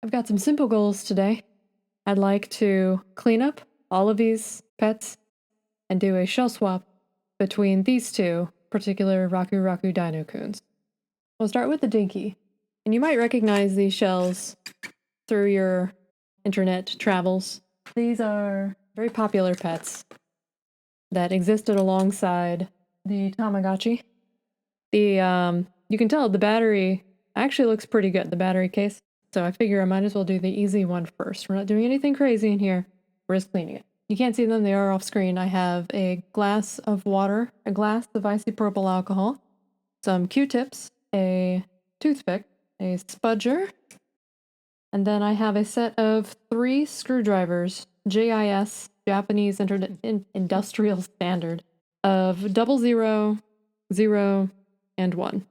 I've got some simple goals today. I'd like to clean up all of these pets and do a shell swap between these two particular RakuRaku Dinokuns. We'll start with the Dinky, and you might recognize these shells through your internet travels. These are very popular pets that existed alongside the Tamagotchi. You can tell the battery actually looks pretty good, the battery case. So I figure I might as well do the easy one first. We're not doing anything crazy in here. We're just cleaning it. You can't see them, they are off screen. I have a glass of water, a glass of isopropyl alcohol, some Q-tips, a toothpick, a spudger, and then I have a set of 3 screwdrivers, JIS, Japanese Industrial Standard, of 00, 0, and 1.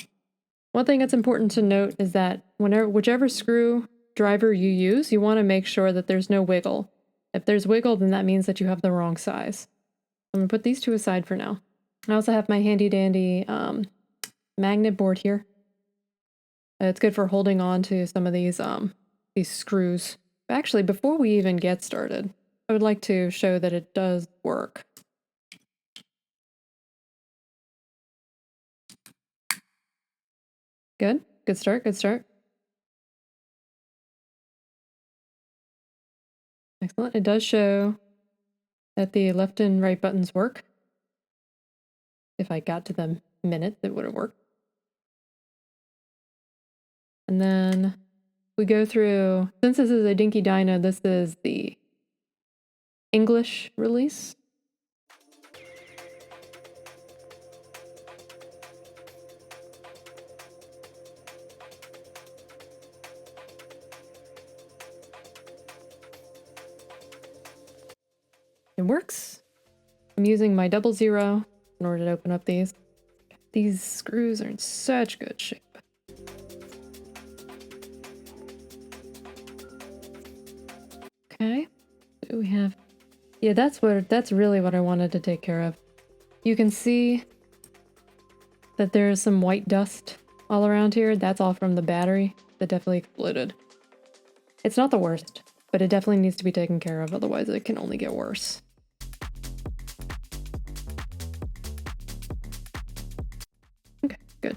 One thing that's important to note is that whichever screwdriver you use, you want to make sure that there's no wiggle. If there's wiggle, then that means that you have the wrong size. I'm going to put these two aside for now. I also have my handy dandy magnet board here. It's good for holding on to some of these screws. Actually, before we even get started, I would like to show that it does work. Good. Good start. Good start. Excellent. It does show that the left and right buttons work. If I got to the minute, it would have worked. And then we go through, since this is a Dinkie Dino, this is the English release. It works. I'm using my 00 in order to open up these. These screws are in such good shape. Okay, what do we have? Yeah, that's really what I wanted to take care of. You can see that there's some white dust all around here. That's all from the battery that definitely exploded. It's not the worst, but it definitely needs to be taken care of, otherwise it can only get worse. Okay, good.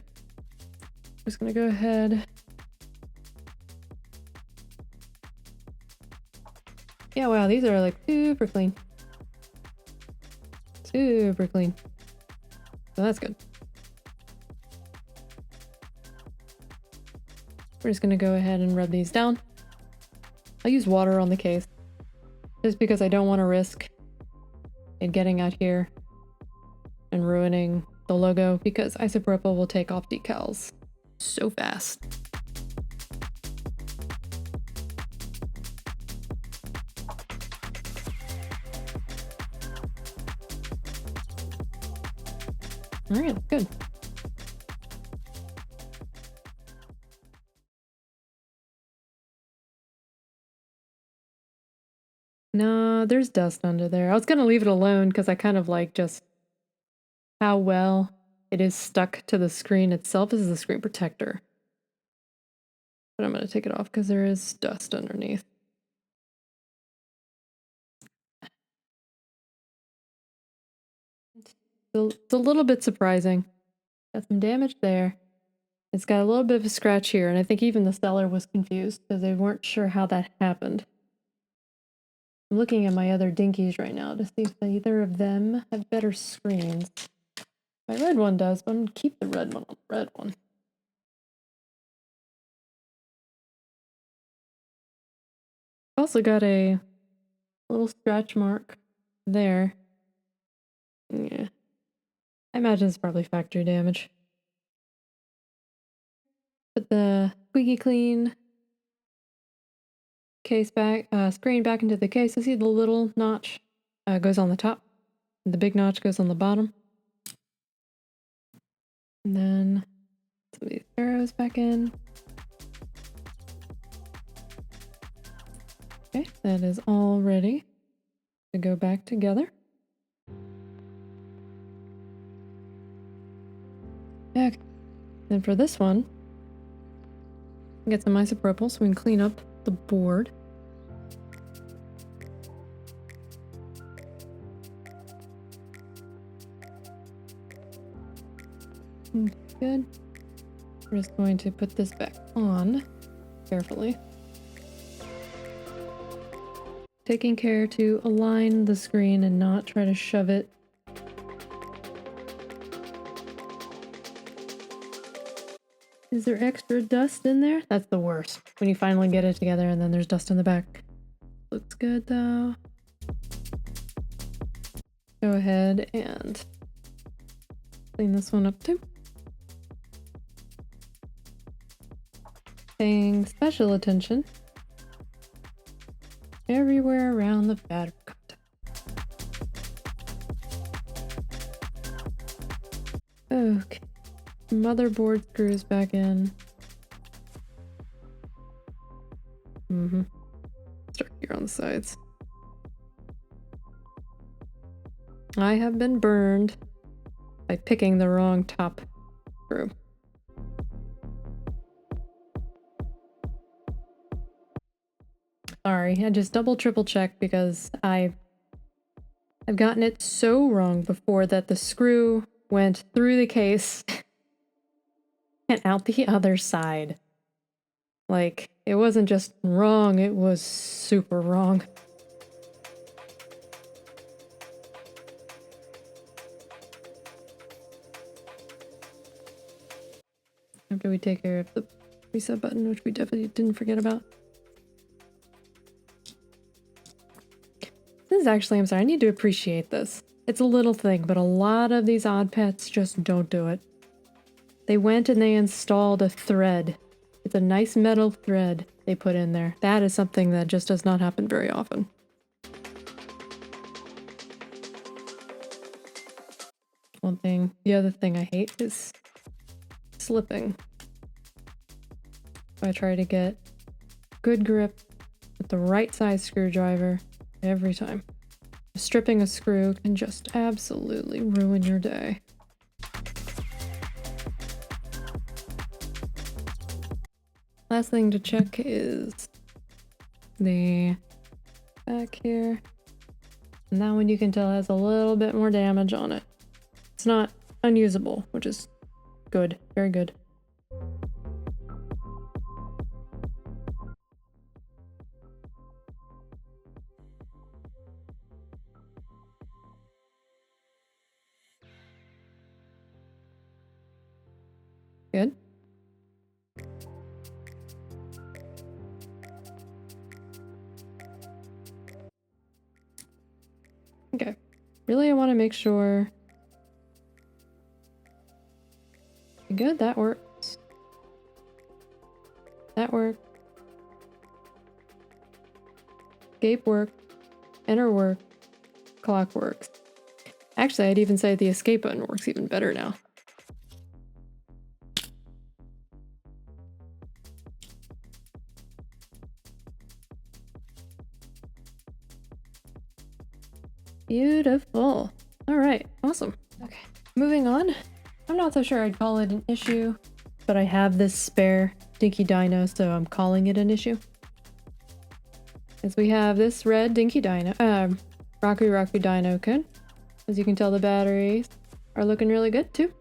Just gonna go ahead. Yeah, wow, these are like super clean. Super clean. So that's good. We're just gonna go ahead and rub these down. I'll use water on the case, just because I don't want to risk it getting out here and ruining the logo, because isopropyl will take off decals so fast. All right, good. No, there's dust under there. I was gonna leave it alone because I kind of like just how well it is stuck to the screen itself. This is the screen protector. But I'm gonna take it off because there is dust underneath. It's a little bit surprising. Got some damage there. It's got a little bit of a scratch here, and I think even the seller was confused because they weren't sure how that happened. I'm looking at my other Dinkies right now to see if either of them have better screens. My red one does, but I'm gonna keep the red one on the red one. Also got a little scratch mark there. Yeah. I imagine it's probably factory damage. Put the squeaky clean case back, screen back into the case. I see the little notch goes on the top. The big notch goes on the bottom. And then some of these arrows back in. Okay, that is all ready to go back together. Okay, then for this one, get some isopropyl so we can clean up the board. Good. We're just going to put this back on carefully. Taking care to align the screen and not try to shove it. Is there extra dust in there? That's the worst. When you finally get it together and then there's dust in the back. Looks good though. Go ahead and clean this one up too. Paying special attention everywhere around the battery contact. Okay. Motherboard screws back in. Start here on the sides. I have been burned by picking the wrong top screw. Sorry, I just triple checked because I've gotten it so wrong before that the screw went through the case and out the other side. Like, it wasn't just wrong, it was super wrong. After we take care of the reset button, which we definitely didn't forget about. This is actually, I'm sorry, I need to appreciate this. It's a little thing, but a lot of these odd pets just don't do it. They went and they installed a thread. It's a nice metal thread they put in there. That is something that just does not happen very often. One thing. The other thing I hate is slipping. I try to get good grip with the right size screwdriver every time. Stripping a screw can just absolutely ruin your day. Last thing to check is the back here. And that one you can tell has a little bit more damage on it. It's not unusable, which is good. Very good. Good. Okay. Really, I want to make sure. Good, that works. That worked. Escape worked. Enter worked. Clock works. Actually, I'd even say the escape button works even better now. Beautiful. All right, awesome. Okay, moving on. I'm not so sure I'd call it an issue, but I have this spare Dinkie Dino, so I'm calling it an issue. As we have this red Dinkie Dino, RakuRaku Dinokun. As you can tell, the batteries are looking really good too.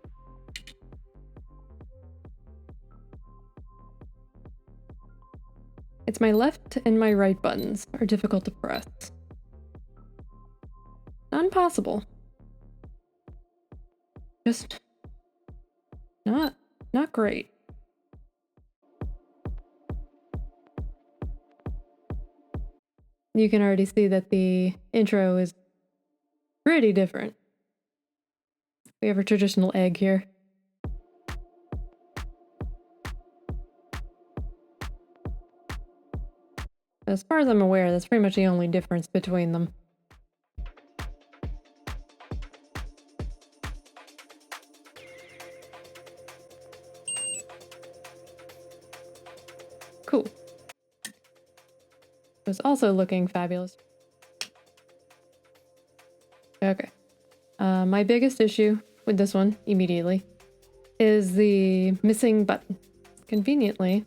It's my left and my right buttons are difficult to press. Not impossible. Just not great. You can already see that the intro is pretty different. We have a traditional egg here. As far as I'm aware, that's pretty much the only difference between them. Cool. It's also looking fabulous. Okay. My biggest issue with this one, immediately, is the missing button. Conveniently,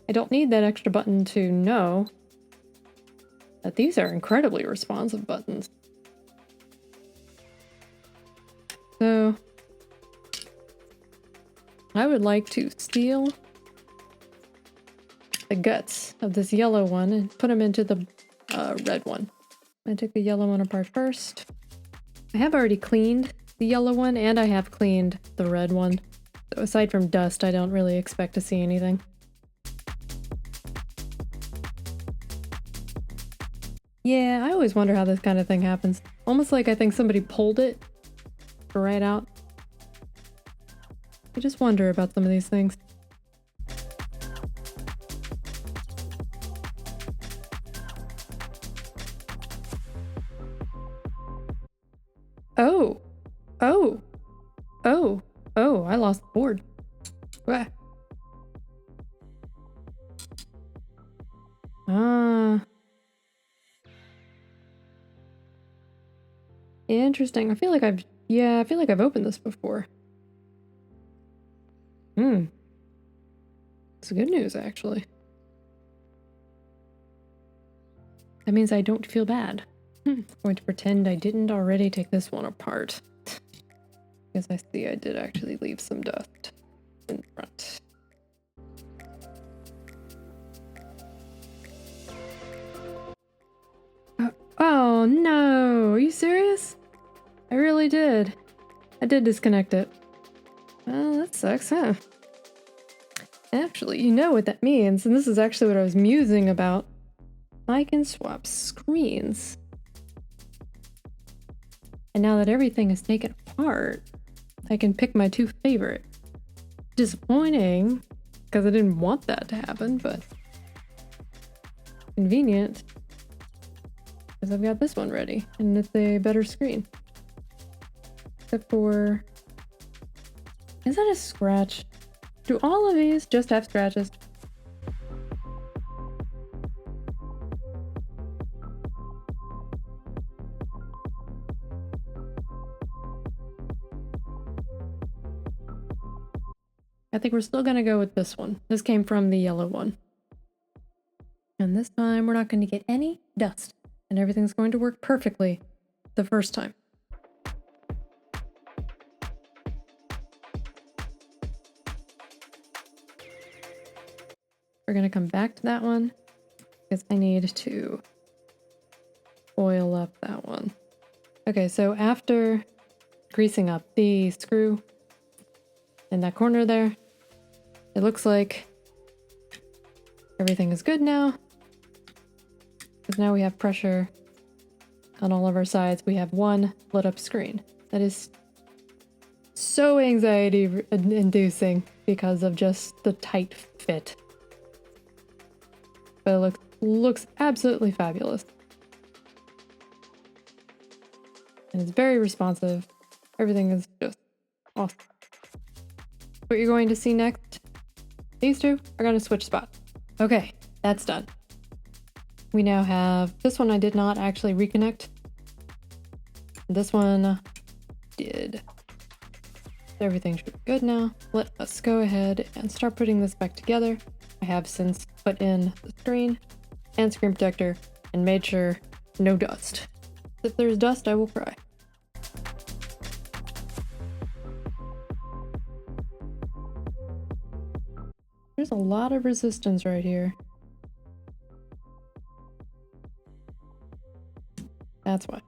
I don't need that extra button to know that these are incredibly responsive buttons. So I would like to steal the guts of this yellow one and put them into the red one. I took the yellow one apart first. I have already cleaned the yellow one and I have cleaned the red one. So aside from dust, I don't really expect to see anything. Yeah, I always wonder how this kind of thing happens. Almost like I think somebody pulled it right out. I just wonder about some of these things. Oh! Oh! Oh! Oh, I lost the board. Ah. Interesting. I feel like I've opened this before. It's good news, actually. That means I don't feel bad. I'm going to pretend I didn't already take this one apart. Because I see I did actually leave some dust in front. Oh no! Are you serious? I really did. I did disconnect it. Well, that sucks, huh? Actually, you know what that means, and this is actually what I was musing about. I can swap screens. And now that everything is taken apart, I can pick my two favorite. Disappointing, because I didn't want that to happen, but convenient. Because I've got this one ready, and it's a better screen. Except for... Is that a scratch? Do all of these just have scratches? I think we're still gonna go with this one. This came from the yellow one. And this time we're not going to get any dust. And everything's going to work perfectly the first time. We're going to come back to that one because I need to oil up that one. Okay, so after greasing up the screw in that corner there, it looks like everything is good now. Because now we have pressure on all of our sides. We have one lit up screen. That is so anxiety inducing because of just the tight fit. But it looks absolutely fabulous. And it's very responsive. Everything is just awesome. What you're going to see next, these two are going to switch spots. Okay, that's done. We now have this one I did not actually reconnect. This one did. Everything should be good now. Let us go ahead and start putting this back together. I have since put in the screen and screen protector and made sure no dust. If there's dust, I will cry. There's a lot of resistance right here. That's why.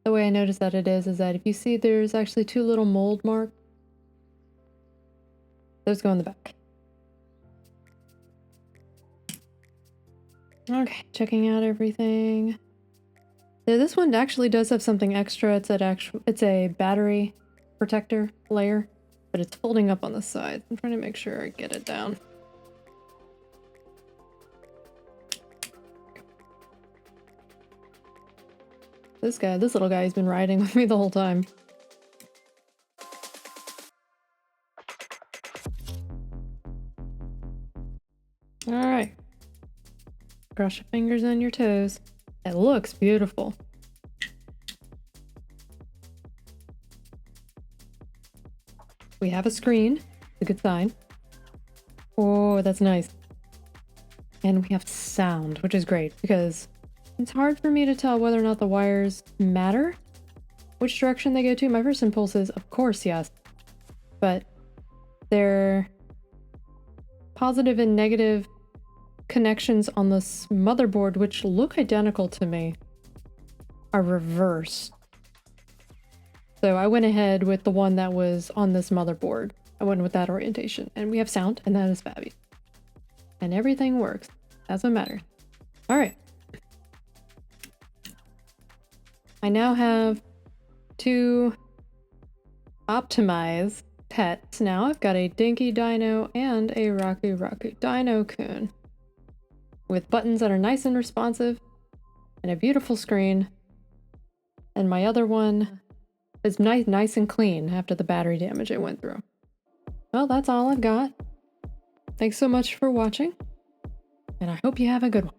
The way I noticed that it is that if you see there's actually two little mold marks, those go in the back. Okay, checking out everything. Yeah, this one actually does have something extra. It's a battery protector layer, but it's folding up on the side. I'm trying to make sure I get it down. This little guy has been riding with me the whole time. Alright. Cross your fingers and your toes. It looks beautiful. We have a screen. It's a good sign. Oh, that's nice. And we have sound, which is great because it's hard for me to tell whether or not the wires matter, which direction they go to. My first impulse is, of course, yes. But they're positive and negative connections on this motherboard, which look identical to me, are reversed. So I went ahead with the one that was on this motherboard. I went with that orientation. And we have sound, and that is fabby. And everything works. That's what matters. Alright. I now have 2 optimized pets. Now I've got a Dinkie Dino and a RakuRaku Dinokun. With buttons that are nice and responsive. And a beautiful screen. And my other one is nice and clean after the battery damage it went through. Well, that's all I've got. Thanks so much for watching, and I hope you have a good one.